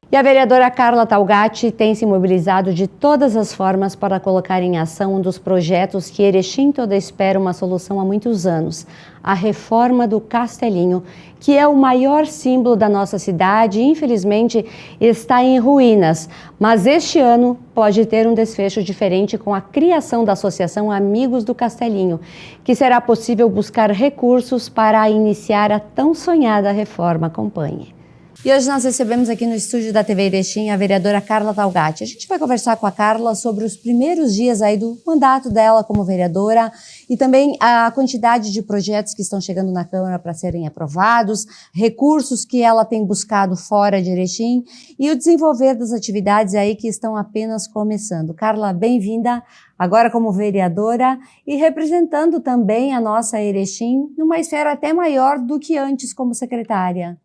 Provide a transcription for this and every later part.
E a vereadora Carla Talgatti tem se mobilizado de todas as formas para colocar em ação um dos projetos que Erechim toda espera uma solução há muitos anos, a reforma do Castelinho, que é o maior símbolo da nossa cidade e, infelizmente, está em ruínas. Mas este ano pode ter um desfecho diferente com a criação da Associação Amigos do Castelinho, que será possível buscar recursos para iniciar a tão sonhada reforma. Acompanhe. E hoje nós recebemos aqui no estúdio da TV Erechim a vereadora Carla Talgatti. A gente vai conversar com a Carla sobre os primeiros dias aí do mandato dela como vereadora e também a quantidade de projetos que estão chegando na Câmara para serem aprovados, recursos que ela tem buscado fora de Erechim e o desenvolver das atividades aí que estão apenas começando. Carla, bem-vinda agora como vereadora e representando também a nossa Erechim numa esfera até maior do que antes como secretária.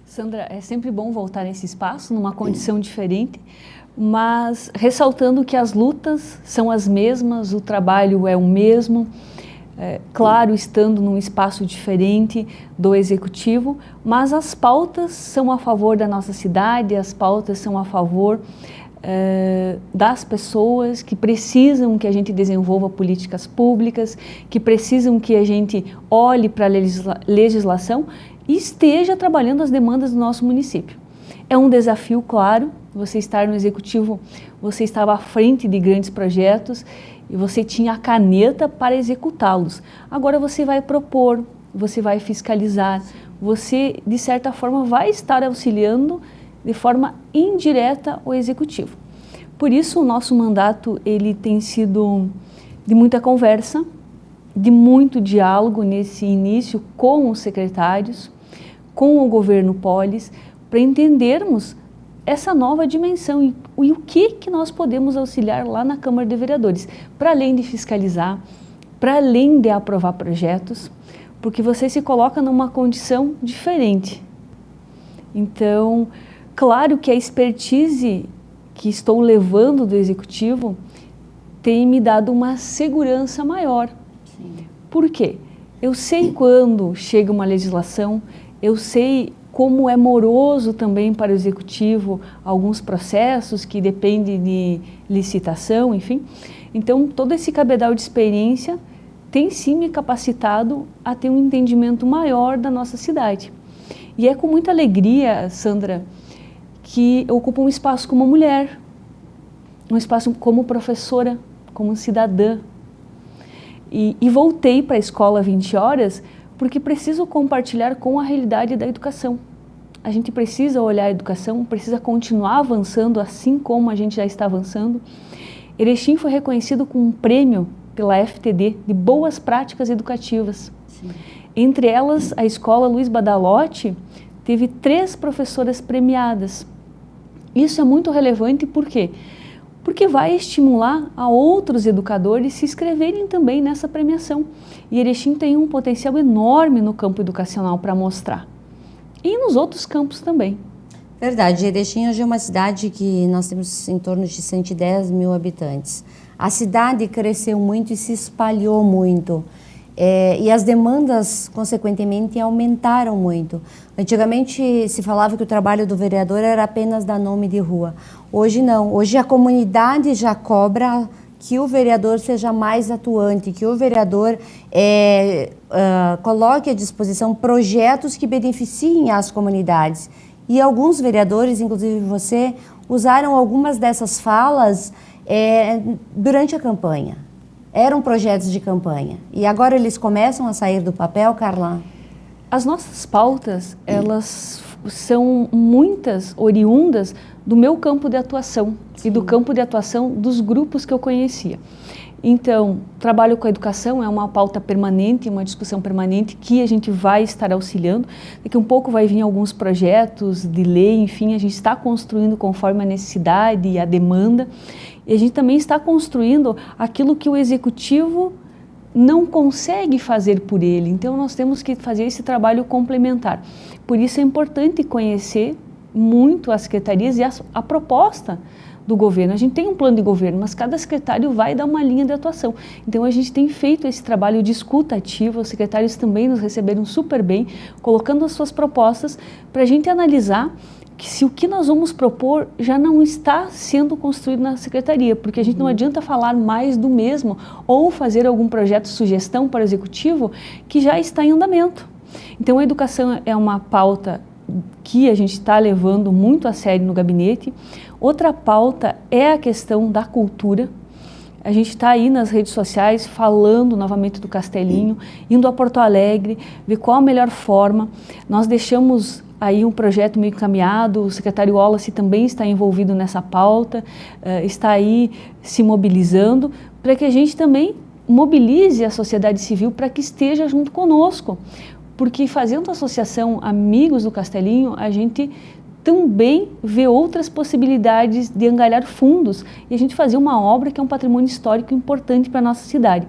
Sandra, é sempre bom voltar nesse espaço, numa condição diferente, mas ressaltando que as lutas são as mesmas, o trabalho é o mesmo, claro, estando num espaço diferente do executivo, mas as pautas são a favor da nossa cidade, as pautas são a favor das pessoas que precisam que a gente desenvolva políticas públicas, que precisam que a gente olhe para a legislação e esteja trabalhando as demandas do nosso município. É um desafio, claro, você estar no executivo, você estava à frente de grandes projetos e você tinha a caneta para executá-los. Agora você vai propor, você vai fiscalizar, você, de certa forma, vai estar auxiliando de forma indireta o executivo. Por isso, o nosso mandato ele tem sido de muita conversa, de muito diálogo nesse início com os secretários, com o governo Polis, para entendermos essa nova dimensão e o que nós podemos auxiliar lá na Câmara de Vereadores, para além de fiscalizar, para além de aprovar projetos, porque você se coloca numa condição diferente. Então, claro que a expertise que estou levando do Executivo tem me dado uma segurança maior. Sim. Por quê? Eu sei quando chega uma legislação, eu sei como é moroso também para o Executivo alguns processos que dependem de licitação, enfim. Então, todo esse cabedal de experiência tem sim me capacitado a ter um entendimento maior da nossa cidade. E é com muita alegria, Sandra, que eu ocupo um espaço como mulher, um espaço como professora, como cidadã. E voltei para a escola 20 horas porque preciso compartilhar com a realidade da educação. A gente precisa olhar a educação, precisa continuar avançando assim como a gente já está avançando. Erechim foi reconhecido com um prêmio pela FTD de boas práticas educativas. Sim. Entre elas, a escola Luiz Badalotti teve 3 professoras premiadas. Isso é muito relevante, por quê? Porque vai estimular a outros educadores se inscreverem também nessa premiação. E Erechim tem um potencial enorme no campo educacional para mostrar. E nos outros campos também. Verdade, Erechim hoje é uma cidade que nós temos em torno de 110 mil habitantes. A cidade cresceu muito e se espalhou muito. E as demandas, consequentemente, aumentaram muito. Antigamente se falava que o trabalho do vereador era apenas dar nome de rua. Hoje não, hoje a comunidade já cobra que o vereador seja mais atuante, que o vereador coloque à disposição projetos que beneficiem as comunidades. E alguns vereadores, inclusive você, usaram algumas dessas falas durante a campanha. Eram projetos de campanha. E agora eles começam a sair do papel, Carla? As nossas pautas, elas são muitas oriundas do meu campo de atuação. Sim. E do campo de atuação dos grupos que eu conhecia. Então, trabalho com a educação é uma pauta permanente, uma discussão permanente que a gente vai estar auxiliando. Daqui a um pouco vai vir alguns projetos de lei, enfim, a gente está construindo conforme a necessidade e a demanda. E a gente também está construindo aquilo que o Executivo não consegue fazer por ele. Então, nós temos que fazer esse trabalho complementar. Por isso é importante conhecer muito as secretarias e a proposta do governo. A gente tem um plano de governo, mas cada secretário vai dar uma linha de atuação. Então, a gente tem feito esse trabalho de escuta ativa, os secretários também nos receberam super bem, colocando as suas propostas para a gente analisar que se o que nós vamos propor já não está sendo construído na secretaria, porque a gente não adianta falar mais do mesmo ou fazer algum projeto sugestão para o executivo que já está em andamento. Então a educação é uma pauta que a gente está levando muito a sério no gabinete. Outra pauta é a questão da cultura. A gente está aí nas redes sociais falando novamente do Castelinho, indo a Porto Alegre, ver qual a melhor forma. Nós deixamos aí um projeto meio caminhado, o secretário Wallace também está envolvido nessa pauta, está aí se mobilizando para que a gente também mobilize a sociedade civil para que esteja junto conosco. Porque fazendo a associação Amigos do Castelinho, a gente também vê outras possibilidades de angariar fundos e a gente fazer uma obra que é um patrimônio histórico importante para a nossa cidade.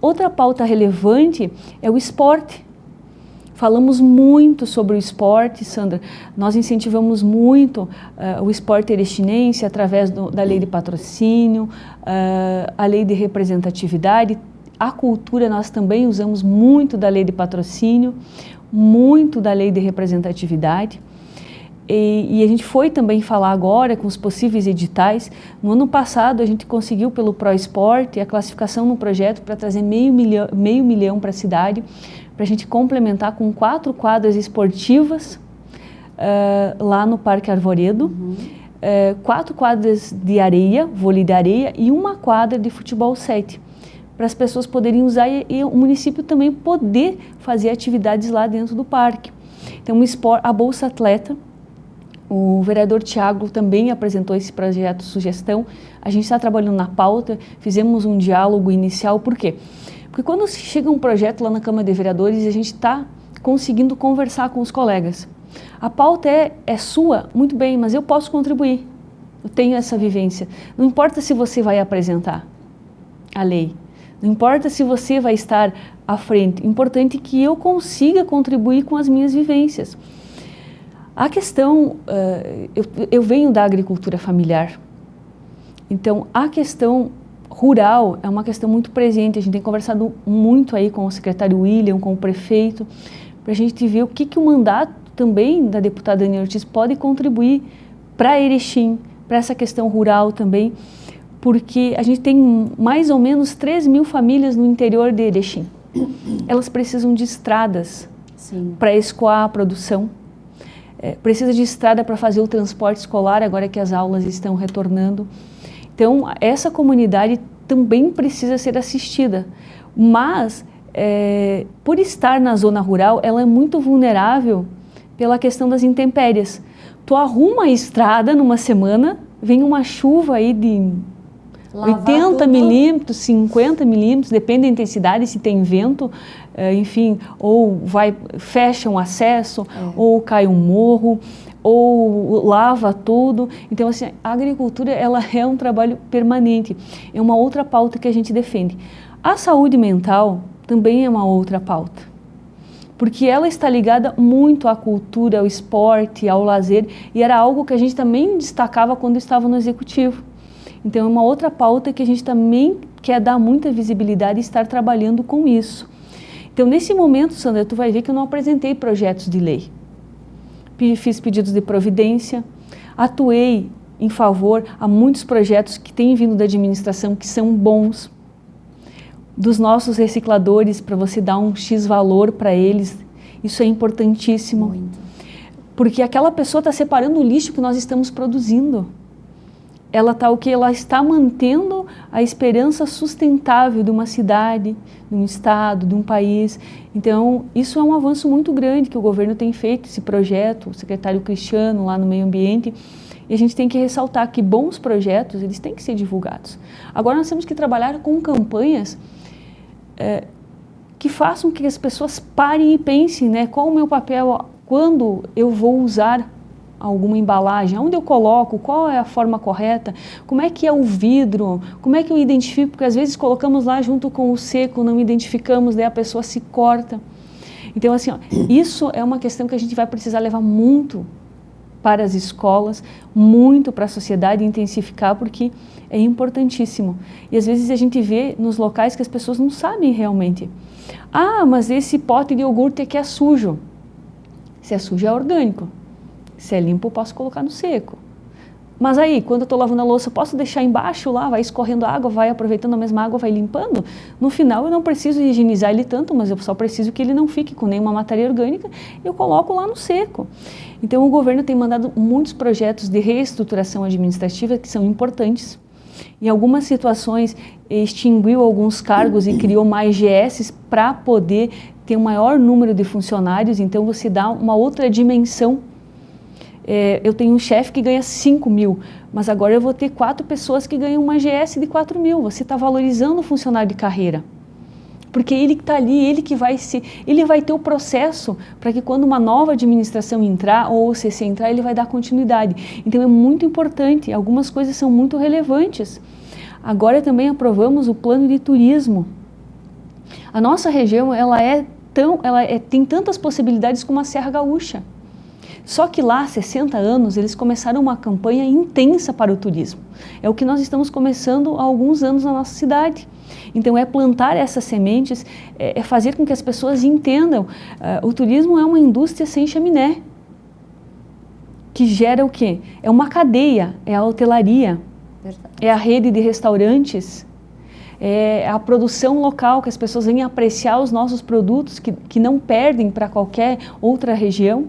Outra pauta relevante é o esporte. Falamos muito sobre o esporte, Sandra. Nós incentivamos muito o esporte erechinense através da lei de patrocínio, a lei de representatividade. A cultura nós também usamos muito da lei de patrocínio, muito da lei de representatividade. E a gente foi também falar agora com os possíveis editais. No ano passado a gente conseguiu pelo ProEsporte a classificação no projeto para trazer meio milhão para a cidade, para a gente complementar com 4 quadras esportivas lá no Parque Arvoredo, 4 quadras de areia, vôlei de areia e 1 quadra de futebol 7, para as pessoas poderem usar e o município também poder fazer atividades lá dentro do parque. Então a Bolsa Atleta, o vereador Tiago também apresentou esse projeto de sugestão, a gente está trabalhando na pauta, fizemos um diálogo inicial, por quê? Porque quando chega um projeto lá na Câmara de Vereadores, a gente está conseguindo conversar com os colegas. A pauta é sua, muito bem, mas eu posso contribuir, eu tenho essa vivência. Não importa se você vai apresentar a lei, não importa se você vai estar à frente, importante é que eu consiga contribuir com as minhas vivências. A questão, eu venho da agricultura familiar, então a questão rural é uma questão muito presente, a gente tem conversado muito aí com o secretário William, com o prefeito, para a gente ver o que o mandato também da deputada Daniela Ortiz pode contribuir para Erechim, para essa questão rural também, porque a gente tem mais ou menos 3.000 famílias no interior de Erechim. Elas precisam de estradas para escoar a produção, precisa de estrada para fazer o transporte escolar, agora que as aulas estão retornando. Então, essa comunidade também precisa ser assistida, mas por estar na zona rural, ela é muito vulnerável pela questão das intempéries. Tu arruma a estrada numa semana, vem uma chuva aí de 80 milímetros, 50 milímetros, depende da intensidade, se tem vento, enfim, ou fecha um acesso, ou cai um morro, ou lava tudo. Então, assim, a agricultura ela é um trabalho permanente, é uma outra pauta que a gente defende. A saúde mental também é uma outra pauta, porque ela está ligada muito à cultura, ao esporte, ao lazer, e era algo que a gente também destacava quando estava no executivo. Então, é uma outra pauta que a gente também quer dar muita visibilidade e estar trabalhando com isso. Então, nesse momento, Sandra, tu vai ver que eu não apresentei projetos de lei. Fiz pedidos de providência, atuei em favor a muitos projetos que têm vindo da administração, que são bons, dos nossos recicladores, para você dar um X valor para eles, isso é importantíssimo. Muito. Porque aquela pessoa está separando o lixo que nós estamos produzindo. Ela está mantendo a esperança sustentável de uma cidade, de um estado, de um país. Então, isso é um avanço muito grande que o governo tem feito, esse projeto, o secretário Cristiano lá no meio ambiente, e a gente tem que ressaltar que bons projetos, eles têm que ser divulgados. Agora nós temos que trabalhar com campanhas que façam que as pessoas parem e pensem, né, qual o meu papel quando eu vou usar alguma embalagem, onde eu coloco, qual é a forma correta, como é que é o vidro, como é que eu identifico, porque às vezes colocamos lá junto com o seco, não identificamos, daí a pessoa se corta. Então, assim, isso é uma questão que a gente vai precisar levar muito para as escolas, muito para a sociedade, intensificar, porque é importantíssimo. E às vezes a gente vê nos locais que as pessoas não sabem realmente. Ah, mas esse pote de iogurte aqui é sujo. Se é sujo, é orgânico. Se é limpo, eu posso colocar no seco. Mas aí, quando eu estou lavando a louça, posso deixar embaixo lá, vai escorrendo água, vai aproveitando a mesma água, vai limpando? No final, eu não preciso higienizar ele tanto, mas eu só preciso que ele não fique com nenhuma matéria orgânica, eu coloco lá no seco. Então, o governo tem mandado muitos projetos de reestruturação administrativa que são importantes. Em algumas situações, extinguiu alguns cargos e criou mais GS para poder ter um maior número de funcionários, então você dá uma outra dimensão. Eu tenho um chefe que ganha 5 mil, mas agora eu vou ter 4 pessoas que ganham uma GS de 4 mil. Você está valorizando o funcionário de carreira. Porque ele que está ali, ele vai ter o processo para que quando uma nova administração entrar, ou o CC entrar, ele vai dar continuidade. Então é muito importante, algumas coisas são muito relevantes. Agora também aprovamos o plano de turismo. A nossa região, tem tantas possibilidades como a Serra Gaúcha. Só que lá, há 60 anos, eles começaram uma campanha intensa para o turismo. É o que nós estamos começando há alguns anos na nossa cidade. Então, é plantar essas sementes, é fazer com que as pessoas entendam. O turismo é uma indústria sem chaminé, que gera o quê? É uma cadeia, é a hotelaria, verdade, é a rede de restaurantes, é a produção local, que as pessoas vêm apreciar os nossos produtos, que não perdem para qualquer outra região.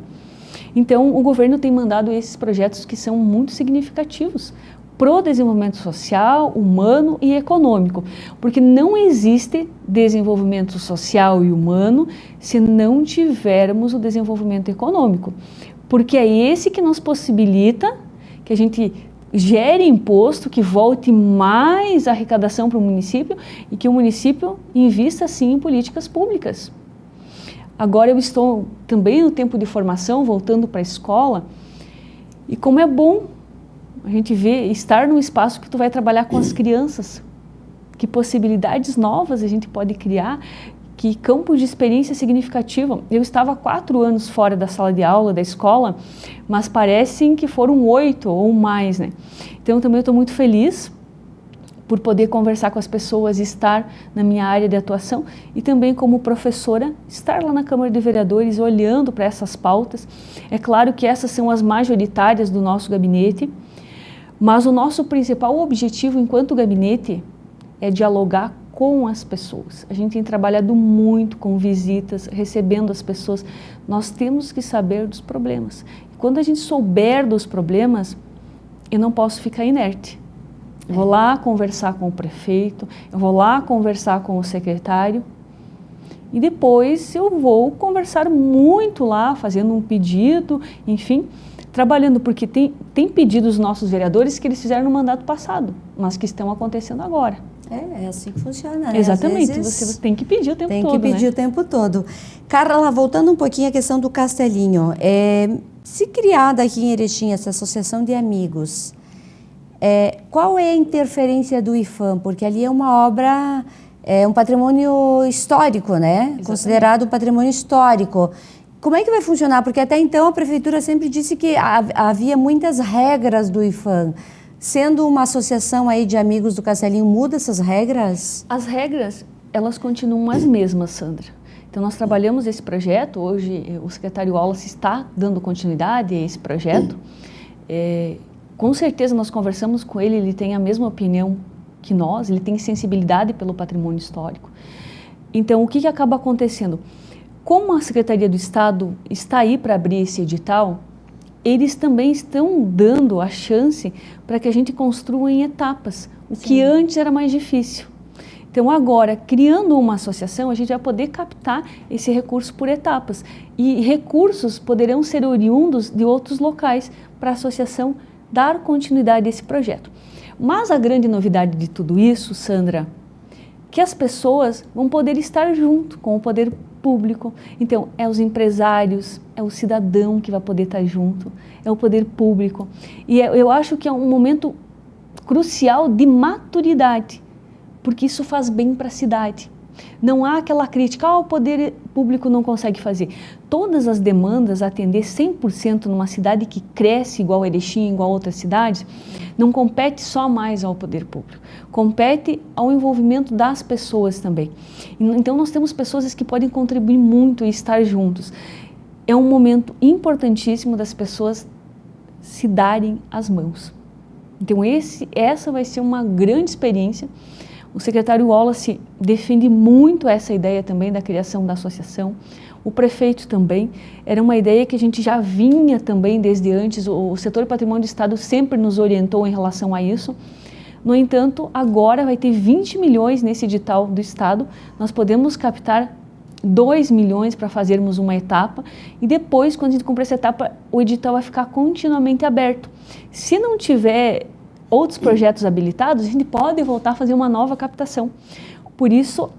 Então, o governo tem mandado esses projetos que são muito significativos para o desenvolvimento social, humano e econômico, porque não existe desenvolvimento social e humano se não tivermos o desenvolvimento econômico, porque é esse que nos possibilita que a gente gere imposto, que volte mais arrecadação para o município e que o município invista sim em políticas públicas. Agora eu estou também no tempo de formação, voltando para a escola, e como é bom a gente ver, estar num espaço que tu vai trabalhar com as crianças, que possibilidades novas a gente pode criar, que campo de experiência significativa. Eu estava 4 anos fora da sala de aula, da escola, mas parecem que foram 8 ou mais, né? Então também eu estou muito feliz por poder conversar com as pessoas, estar na minha área de atuação e também como professora, estar lá na Câmara de Vereadores olhando para essas pautas. É claro que essas são as majoritárias do nosso gabinete, mas o nosso principal objetivo enquanto gabinete é dialogar com as pessoas. A gente tem trabalhado muito com visitas, recebendo as pessoas. Nós temos que saber dos problemas. E quando a gente souber dos problemas, eu não posso ficar inerte. Eu vou lá conversar com o prefeito, eu vou lá conversar com o secretário e depois eu vou conversar muito lá, fazendo um pedido, enfim, trabalhando, porque tem pedidos dos nossos vereadores que eles fizeram no mandato passado, mas que estão acontecendo agora. É assim que funciona, né? Exatamente, você tem que pedir o tempo todo. Tem que pedir, né, o tempo todo. Carla, voltando um pouquinho à questão do Castelinho, se criada aqui em Erechim essa associação de amigos, qual é a interferência do IPHAN? Porque ali é uma obra, um patrimônio histórico, né? Exatamente. Considerado patrimônio histórico. Como é que vai funcionar? Porque até então a prefeitura sempre disse que havia muitas regras do IPHAN. Sendo uma associação aí de amigos do Castelinho, muda essas regras? As regras, elas continuam as mesmas, Sandra. Então nós trabalhamos esse projeto, hoje o secretário Wallace está dando continuidade a esse projeto. Com certeza nós conversamos com ele, ele tem a mesma opinião que nós, ele tem sensibilidade pelo patrimônio histórico. Então o que acaba acontecendo? Como a Secretaria do Estado está aí para abrir esse edital, eles também estão dando a chance para que a gente construa em etapas, o Sim. que antes era mais difícil. Então agora, criando uma associação, a gente vai poder captar esse recurso por etapas e recursos poderão ser oriundos de outros locais para a associação dar continuidade a esse projeto. Mas a grande novidade de tudo isso, Sandra, que as pessoas vão poder estar junto com o poder público. Então, é os empresários, é o cidadão que vai poder estar junto, é o poder público. E eu acho que é um momento crucial de maturidade, porque isso faz bem para a cidade. Não há aquela crítica, o poder público não consegue fazer. Todas as demandas, atender 100% numa cidade que cresce igual Erechim, igual outras cidades, não compete só mais ao poder público, compete ao envolvimento das pessoas também. Então nós temos pessoas que podem contribuir muito e estar juntos. É um momento importantíssimo das pessoas se darem as mãos. Então essa vai ser uma grande experiência. O secretário Wallace defende muito essa ideia também da criação da associação. O prefeito também. Era uma ideia que a gente já vinha também desde antes. O setor patrimônio do Estado sempre nos orientou em relação a isso. No entanto, agora vai ter 20 milhões nesse edital do Estado. Nós podemos captar 2 milhões para fazermos uma etapa e depois, quando a gente cumprir essa etapa, o edital vai ficar continuamente aberto. Se não tiver outros projetos habilitados, a gente pode voltar a fazer uma nova captação. Por isso,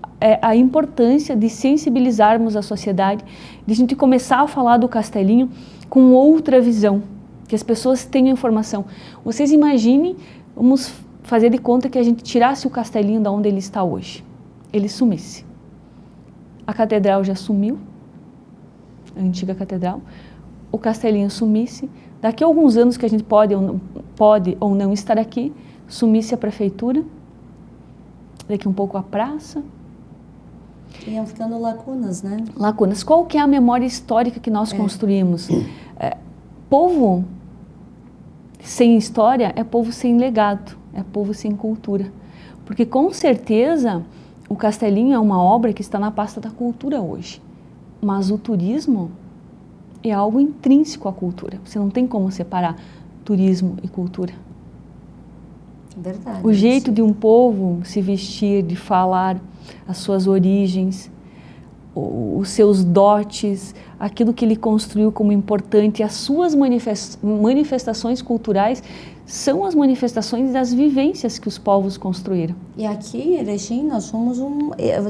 a importância de sensibilizarmos a sociedade, de a gente começar a falar do Castelinho com outra visão, que as pessoas tenham informação. Vocês imaginem, vamos fazer de conta que a gente tirasse o Castelinho da onde ele está hoje. Ele sumisse. A catedral já sumiu, a antiga catedral, o Castelinho sumisse, daqui a alguns anos que a gente pode ou não estar aqui, sumisse a prefeitura, daqui um pouco a praça. Iam ficando lacunas, né? Lacunas. Qual que é a memória histórica que nós construímos? Povo sem história é povo sem legado, é povo sem cultura. Porque com certeza o Castelinho é uma obra que está na pasta da cultura hoje, mas o turismo é algo intrínseco à cultura. Você não tem como separar turismo e cultura. Verdade. O jeito de um povo se vestir, de falar, as suas origens, os seus dotes, aquilo que ele construiu como importante, as suas manifestações culturais são as manifestações das vivências que os povos construíram. E aqui em Erechim nós somos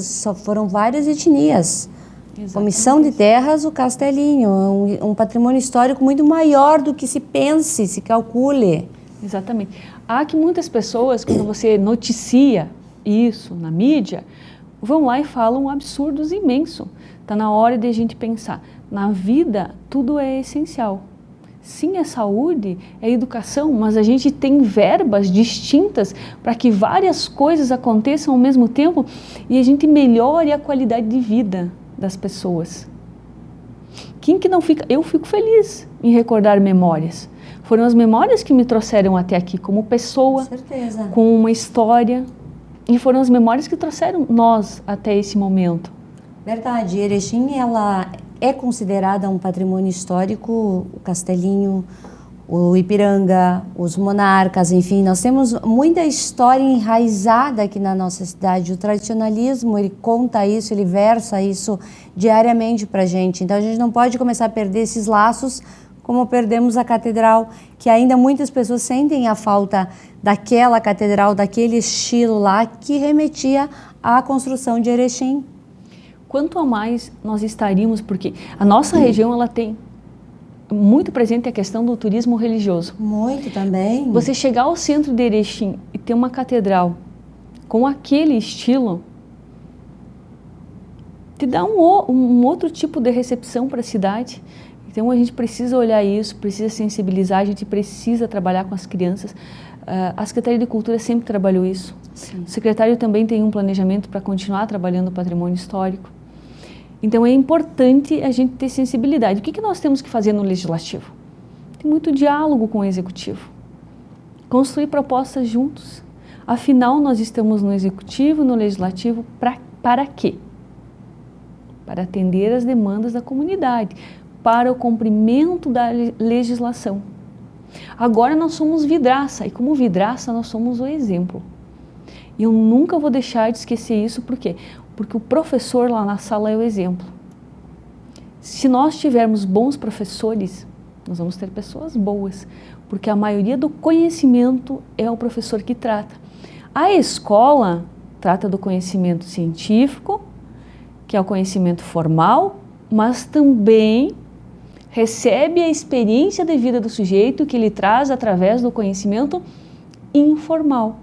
só foram várias etnias. Exatamente. Comissão de Terras, o Castelinho, um patrimônio histórico muito maior do que se pense, se calcule. Exatamente. Há que muitas pessoas, quando você noticia isso na mídia, vão lá e falam absurdos imensos. Está na hora de a gente pensar. Na vida, tudo é essencial. Sim, é saúde, é educação, mas a gente tem verbas distintas para que várias coisas aconteçam ao mesmo tempo e a gente melhore a qualidade de vida das pessoas. Quem que não fica? Eu fico feliz em recordar memórias. Foram as memórias que me trouxeram até aqui como pessoa, com certeza, com uma história, e foram as memórias que trouxeram nós até esse momento. Verdade. Erechim, ela é considerada um patrimônio histórico, o Castelinho, o Ipiranga, os monarcas, enfim, nós temos muita história enraizada aqui na nossa cidade. O tradicionalismo, ele conta isso, ele versa isso diariamente para a gente. Então a gente não pode começar a perder esses laços como perdemos a catedral, que ainda muitas pessoas sentem a falta daquela catedral, daquele estilo lá que remetia à construção de Erechim. Quanto a mais nós estaríamos, porque a nossa região ela tem muito presente a questão do turismo religioso. Muito também. Você chegar ao centro de Erechim e ter uma catedral com aquele estilo, te dá um outro tipo de recepção para a cidade. Então a gente precisa olhar isso, precisa sensibilizar, a gente precisa trabalhar com as crianças. A Secretaria de Cultura sempre trabalhou isso. Sim. O secretário também tem um planejamento para continuar trabalhando o patrimônio histórico. Então é importante a gente ter sensibilidade. O que nós temos que fazer no Legislativo? Tem muito diálogo com o Executivo. Construir propostas juntos. Afinal, nós estamos no Executivo, no Legislativo, para quê? Para atender as demandas da comunidade, para o cumprimento da legislação. Agora nós somos vidraça, e como vidraça nós somos o exemplo. E eu nunca vou deixar de esquecer isso, por quê? Porque o professor lá na sala é o exemplo. Se nós tivermos bons professores, nós vamos ter pessoas boas, porque a maioria do conhecimento é o professor que trata. A escola trata do conhecimento científico, que é o conhecimento formal, mas também recebe a experiência de vida do sujeito que ele traz através do conhecimento informal.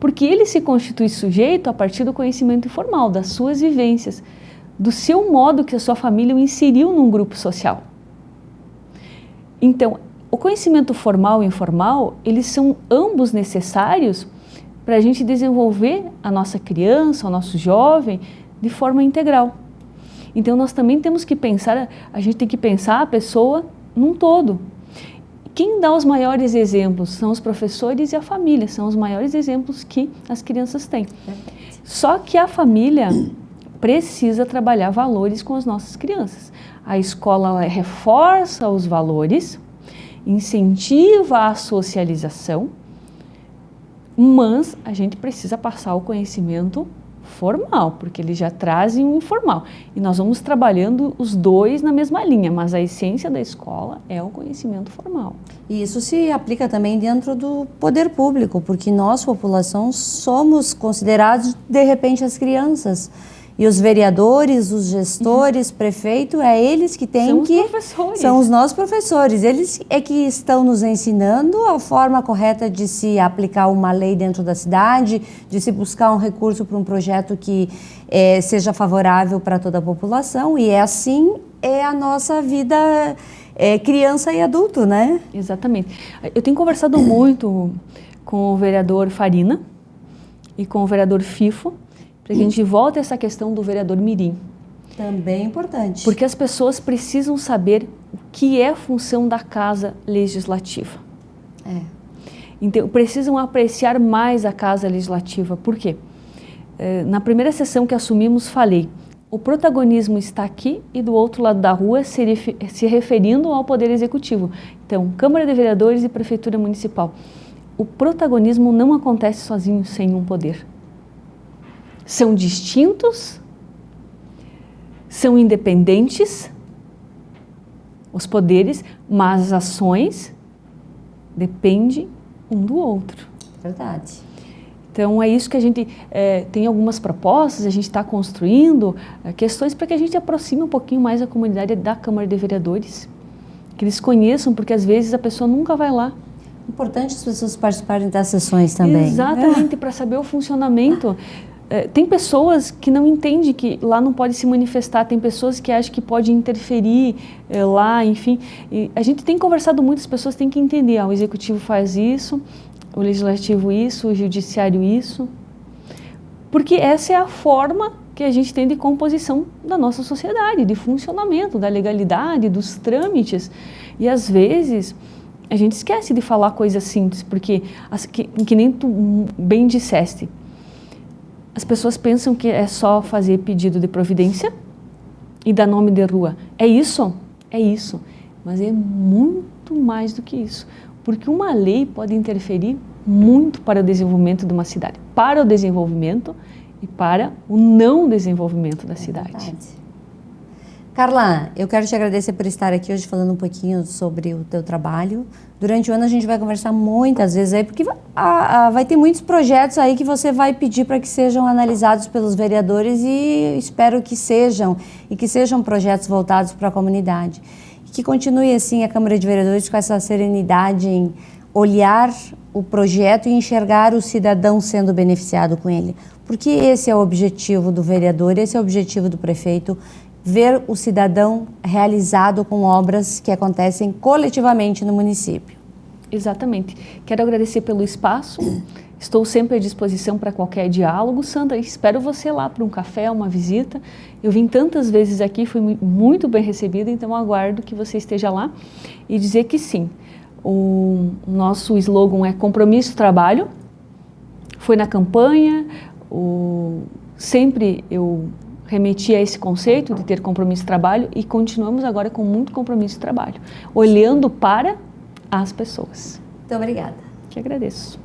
Porque ele se constitui sujeito a partir do conhecimento informal, das suas vivências, do seu modo que a sua família o inseriu num grupo social. Então, o conhecimento formal e informal, eles são ambos necessários para a gente desenvolver a nossa criança, o nosso jovem, de forma integral. Então, nós também temos que pensar, a gente tem que pensar a pessoa num todo. quem dá os maiores exemplos são os professores e a família, são os maiores exemplos que as crianças têm. Só que a família precisa trabalhar valores com as nossas crianças. A escola ela reforça os valores, incentiva a socialização, mas a gente precisa passar o conhecimento formal, porque eles já trazem o informal. E nós vamos trabalhando os dois na mesma linha, mas a essência da escola é o conhecimento formal. E isso se aplica também dentro do poder público, porque nós, população, somos considerados, de repente, as crianças. E os vereadores, os gestores, prefeito, é eles que têm são que... Os professores. São os nossos professores. Eles é que estão nos ensinando a forma correta de se aplicar uma lei dentro da cidade, de se buscar um recurso para um projeto que seja favorável para toda a população. E assim é a nossa vida criança e adulto, né? Exatamente. Eu tenho conversado muito com o vereador Farina e com o vereador Fifo, para que a gente volte a essa questão do vereador Mirim. Também importante. Porque as pessoas precisam saber o que é a função da Casa Legislativa. Então, precisam apreciar mais a Casa Legislativa. Por quê? Na primeira sessão que assumimos, falei, o protagonismo está aqui e do outro lado da rua se referindo ao Poder Executivo. Então, Câmara de Vereadores e Prefeitura Municipal. O protagonismo não acontece sozinho, sem um poder. São distintos, são independentes, os poderes, mas as ações dependem um do outro. Verdade. Então é isso que a gente tem algumas propostas, a gente está construindo questões para que a gente aproxime um pouquinho mais a comunidade da Câmara de Vereadores, que eles conheçam, porque às vezes a pessoa nunca vai lá. Importante as pessoas participarem das sessões também. Exatamente, para saber o funcionamento. Tem pessoas que não entendem que lá não pode se manifestar, tem pessoas que acham que pode interferir lá, enfim. E a gente tem conversado muito, as pessoas têm que entender, o Executivo faz isso, o Legislativo isso, o Judiciário isso, porque essa é a forma que a gente tem de composição da nossa sociedade, de funcionamento, da legalidade, dos trâmites. E às vezes a gente esquece de falar coisas simples, porque que nem tu bem disseste, as pessoas pensam que é só fazer pedido de providência e dar nome de rua. É isso, mas é muito mais do que isso, porque uma lei pode interferir muito para o desenvolvimento de uma cidade, para o desenvolvimento e para o não desenvolvimento da cidade. Verdade. Carla, eu quero te agradecer por estar aqui hoje falando um pouquinho sobre o teu trabalho. Durante o ano a gente vai conversar muitas vezes aí, porque vai ter muitos projetos aí que você vai pedir para que sejam analisados pelos vereadores e espero que sejam, e que sejam projetos voltados para a comunidade. E que continue assim a Câmara de Vereadores com essa serenidade em olhar o projeto e enxergar o cidadão sendo beneficiado com ele. Porque esse é o objetivo do vereador, esse é o objetivo do prefeito, ver o cidadão realizado com obras que acontecem coletivamente no município. Exatamente. Quero agradecer pelo espaço, estou sempre à disposição para qualquer diálogo. Sandra, espero você lá para um café, uma visita. Eu vim tantas vezes aqui, fui muito bem recebida, então aguardo que você esteja lá e dizer que sim. O nosso slogan é compromisso, trabalho. Foi na campanha, sempre eu remeti a esse conceito de ter compromisso de trabalho e continuamos agora com muito compromisso de trabalho, olhando para as pessoas. Muito obrigada. Que agradeço.